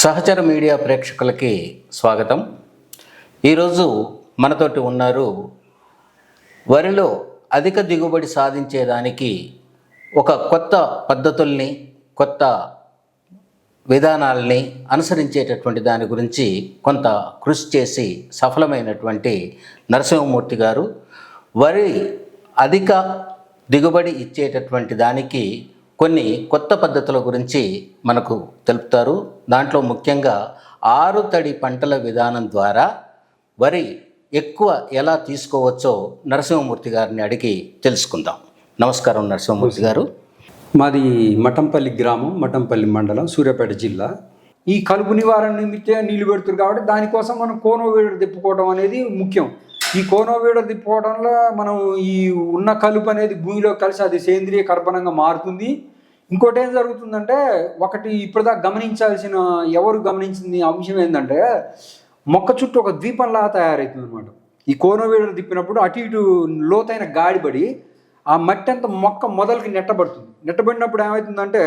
సహచర మీడియా ప్రేక్షకులకి స్వాగతం. ఈరోజు మనతోటి ఉన్నారు వరిలో అధిక దిగుబడి సాధించేదానికి ఒక కొత్త పద్ధతుల్ని, కొత్త విధానాలని అనుసరించేటటువంటి దాని గురించి కొంత కృషి చేసి సఫలమైనటువంటి నరసింహమూర్తి గారు. వరి అధిక దిగుబడి ఇచ్చేటటువంటి దానికి కొన్ని కొత్త పద్ధతుల గురించి మనకు తెలుపుతారు. దాంట్లో ముఖ్యంగా ఆరుతడి పంటల విధానం ద్వారా వరి ఎక్కువ ఎలా తీసుకోవచ్చో నరసింహమూర్తి గారిని అడిగి తెలుసుకుందాం. నమస్కారం నరసింహమూర్తి గారు. మాది మఠంపల్లి గ్రామం, మఠంపల్లి మండలం, సూర్యాపేట జిల్లా. ఈ కలుపు నివారణ నిమిత్తం నీళ్లు పెడుతుంది కాబట్టి దానికోసం మనం కోనోవీడర్ తిప్పుకోవడం అనేది ముఖ్యం. ఈ కోనోవీడర్ తిప్పుకోవడంలో మనం ఈ ఉన్న కలుపు అనేది భూమిలో కలిసి అది సేంద్రియ కర్బనంగా మారుతుంది. ఇంకోటి ఏం జరుగుతుందంటే, ఒకటి ఇప్పటిదాకా ఎవరు గమనించింది అంశం ఏంటంటే, మొక్క చుట్టూ ఒక ద్వీపంలా తయారవుతుంది అనమాట. ఈ కోనోవీడర్ తిప్పినప్పుడు అటు ఇటు లోతైన గాడిపడి ఆ మట్టి అంతా మొక్క మొదలకి నెట్టబడుతుంది. నెట్టబడినప్పుడు ఏమవుతుందంటే,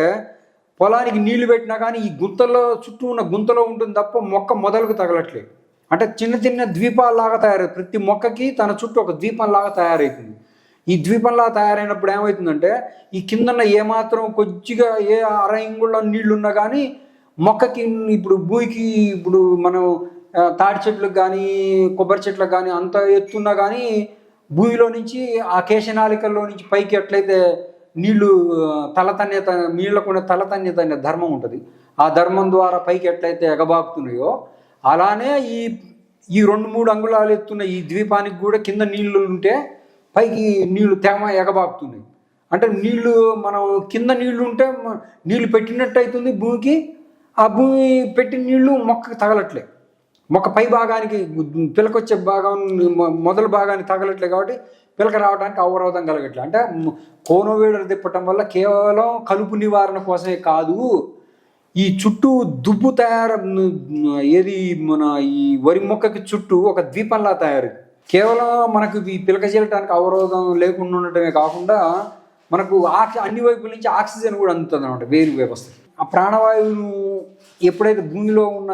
పొలానికి నీళ్లు పెట్టినా కానీ ఈ గుంతలో చుట్టూ ఉన్న గుంతలో ఉంటుంది తప్ప మొక్క మొదలకు తగలట్లేదు. అంటే చిన్న చిన్న ద్వీపాల్లాగా తయారవుతుంది. ప్రతి మొక్కకి తన చుట్టూ ఒక ద్వీపంలాగా తయారవుతుంది. ఈ ద్వీపంలా తయారైనప్పుడు ఏమవుతుందంటే, ఈ కిందన్న ఏమాత్రం కొద్దిగా ఏ అరంగుళ్ళ నీళ్లు ఉన్నా కానీ మొక్కకి ఇప్పుడు భూమికి ఇప్పుడు మనం తాటి చెట్లకు కానీ కొబ్బరి చెట్లకు కానీ అంత ఎత్తున్నా కానీ భూమిలో నుంచి ఆ కేశనాళికల్లో నుంచి పైకి ఎట్లయితే నీళ్లు నీళ్లకుండా తలతన్యత అనే ధర్మం ఉంటుంది. ఆ ధర్మం ద్వారా పైకి ఎట్లయితే ఎగబాకుతున్నాయో అలానే ఈ 2-3 అంగుళాలు ఎత్తున్న ఈ ద్వీపానికి కూడా కింద నీళ్లు ఉంటే పైకి నీళ్లు తేమ ఎగబాకుతున్నాయి. అంటే నీళ్లు మనం కింద నీళ్లు ఉంటే నీళ్లు పెట్టినట్టు అవుతుంది భూమికి. ఆ భూమి పెట్టిన నీళ్లు మొక్కకి తగలట్లే. మొక్క పై భాగానికి పిలకొచ్చే భాగం మొదల భాగానికి తగలట్లే కాబట్టి పిలక రావడానికి అవరోధం కలగట్లే. అంటే కోనోవీడర్ తిప్పటం వల్ల కేవలం కలుపు నివారణ కోసమే కాదు, ఈ చుట్టూ దుబ్బు ఏది మన ఈ వరి మొక్కకి చుట్టూ ఒక ద్వీపంలా తయారు. కేవలం మనకు ఈ పిలక చేయడానికి అవరోధం లేకుండా ఉండటమే కాకుండా మనకు అన్ని వైపుల నుంచి ఆక్సిజన్ కూడా అందుతుంది అనమాట వేరు వ్యవస్థ. ఆ ప్రాణవాయువును ఎప్పుడైతే భూమిలో ఉన్న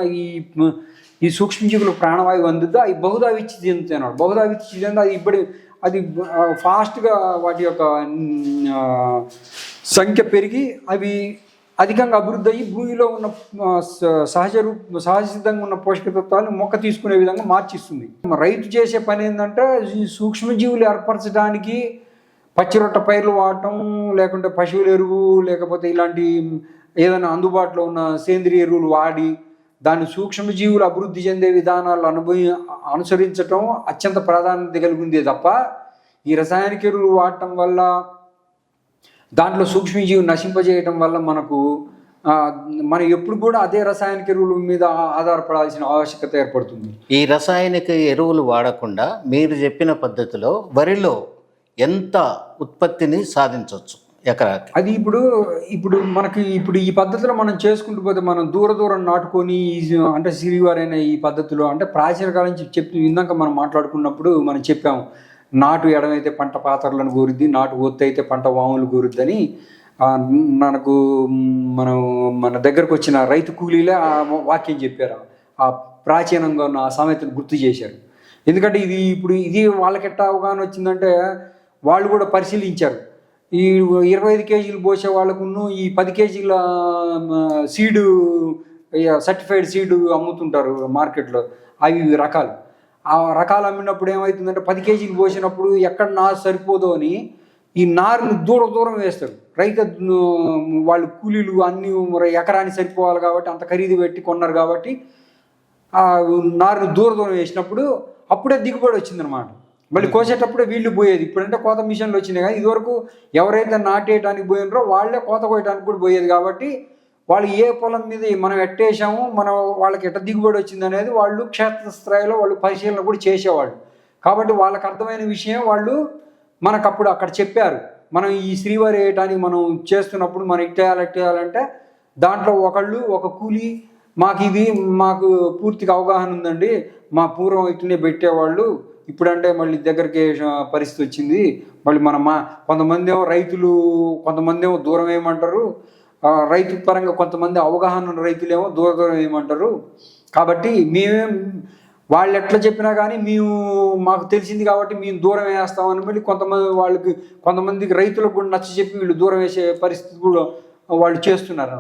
ఈ సూక్ష్మజీవులు ప్రాణవాయువు అందుద్దో అవి బహుదా విచ్ఛితి చెందుతాయి అన్నమాట. బహుదా విచ్ఛితి చెంది అది ఫాస్ట్గా వాటి యొక్క సంఖ్య పెరిగి అవి అధికంగా అభివృద్ధి అయ్యి భూమిలో ఉన్న సహజ సిద్ధంగా ఉన్న పోషకతత్వాన్ని మొక్క తీసుకునే విధంగా మార్చిస్తుంది. రైతు చేసే పని ఏంటంటే, ఈ సూక్ష్మజీవులు ఏర్పరచడానికి పచ్చిరొట్ట పైర్లు వాడటం, లేకుంటే పశువుల ఎరువు, లేకపోతే ఇలాంటి ఏదైనా అందుబాటులో ఉన్న సేంద్రియ ఎరువులు వాడి దాని సూక్ష్మజీవులు అభివృద్ధి చెందే విధానాలు అనుసరించటం అత్యంత ప్రాధాన్యత కలిగిందే తప్ప ఈ రసాయనిక ఎరువులు వాడటం వల్ల, దాంట్లో సూక్ష్మజీవి నశింపజేయటం వల్ల మనం ఎప్పుడు కూడా అదే రసాయనిక ఎరువుల మీద ఆధారపడాల్సిన ఆవశ్యకత ఏర్పడుతుంది. ఈ రసాయనిక ఎరువులు వాడకుండా మీరు చెప్పిన పద్ధతిలో వరిలో ఎంత ఉత్పత్తిని సాధించవచ్చు ఎకరాకి? అది ఇప్పుడు మనకి ఈ పద్ధతిలో మనం చేసుకుంటూ పోతే మనం దూరం నాటుకొని, అంటే సిరివారైన ఈ పద్ధతిలో అంటే ప్రాచీన కాలం నుంచి ఇందాక మనం మాట్లాడుకున్నప్పుడు మనం చెప్పాము, నాటు ఎడమైతే పంట పాతరలను కోరుద్ది, నాటు ఒత్తు అయితే పంట వాములు కోరుద్దని. మన దగ్గరకు వచ్చిన రైతు కూలీలే ఆ వాక్యం చెప్పారు. ఆ ప్రాచీనంగా ఉన్న ఆ సామెతను గుర్తు చేశారు. ఎందుకంటే ఇది వాళ్ళకెట్ట అవగాహన వచ్చిందంటే, వాళ్ళు కూడా పరిశీలించారు. ఈ 25 కేజీలు పోసే వాళ్ళకును ఈ 10 కేజీల సీడు, సర్టిఫైడ్ సీడు అమ్ముతుంటారు మార్కెట్లో. అవి రకాలు. ఆ రకాలు అమ్మినప్పుడు ఏమవుతుందంటే, 10 కేజీలు పోసినప్పుడు ఎక్కడ నారు సరిపోదో అని ఈ నారుని దూరం వేస్తారు. రైతు వాళ్ళు కూలీలు అన్ని ఎకరాన్ని సరిపోవాలి కాబట్టి అంత ఖరీదు పెట్టి కొన్నారు కాబట్టి ఆ నారుని దూరం వేసినప్పుడు అప్పుడే దిగుబడి వచ్చిందనమాట. మళ్ళీ కోసేటప్పుడే వీళ్ళు పోయేది. ఇప్పుడంటే కోత మిషన్లు వచ్చినాయి కానీ ఇదివరకు ఎవరైతే నాటేయడానికి పోయినారో వాళ్ళే కోత కోయడానికి కూడా పోయేది. కాబట్టి వాళ్ళు ఏ పొలం మీద మనం ఎట్టేసాము, వాళ్ళకి ఎట్ట దిగుబడి వచ్చింది అనేది వాళ్ళు క్షేత్రస్థాయిలో వాళ్ళు పరిశీలన కూడా చేసేవాళ్ళు. కాబట్టి వాళ్ళకి అర్థమైన విషయం వాళ్ళు మనకప్పుడు అక్కడ చెప్పారు. మనం ఈ శ్రీవారి వేయటానికి మనం చేస్తున్నప్పుడు మనం ఇట్టేయాలంటే దాంట్లో ఒక కూలి మాకు పూర్తిగా అవగాహన ఉందండి, మా పూర్వం ఇట్లనే పెట్టేవాళ్ళు, ఇప్పుడంటే మళ్ళీ దగ్గరికి పరిస్థితి వచ్చింది, మళ్ళీ కొంతమంది ఏమో రైతులు, కొంతమంది ఏమో దూరం వేయమంటారు, రైతు పరంగా కొంతమంది అవగాహన ఉన్న రైతులేమో దూరం దూరం వేయమంటారు. కాబట్టి మేమేం వాళ్ళు ఎట్లా చెప్పినా కానీ మేము మాకు తెలిసింది కాబట్టి మేము దూరం వేస్తామని మళ్ళీ కొంతమందికి రైతులకు కూడా నచ్చ చెప్పి వీళ్ళు దూరం వేసే పరిస్థితి కూడా వాళ్ళు చేస్తున్నారు.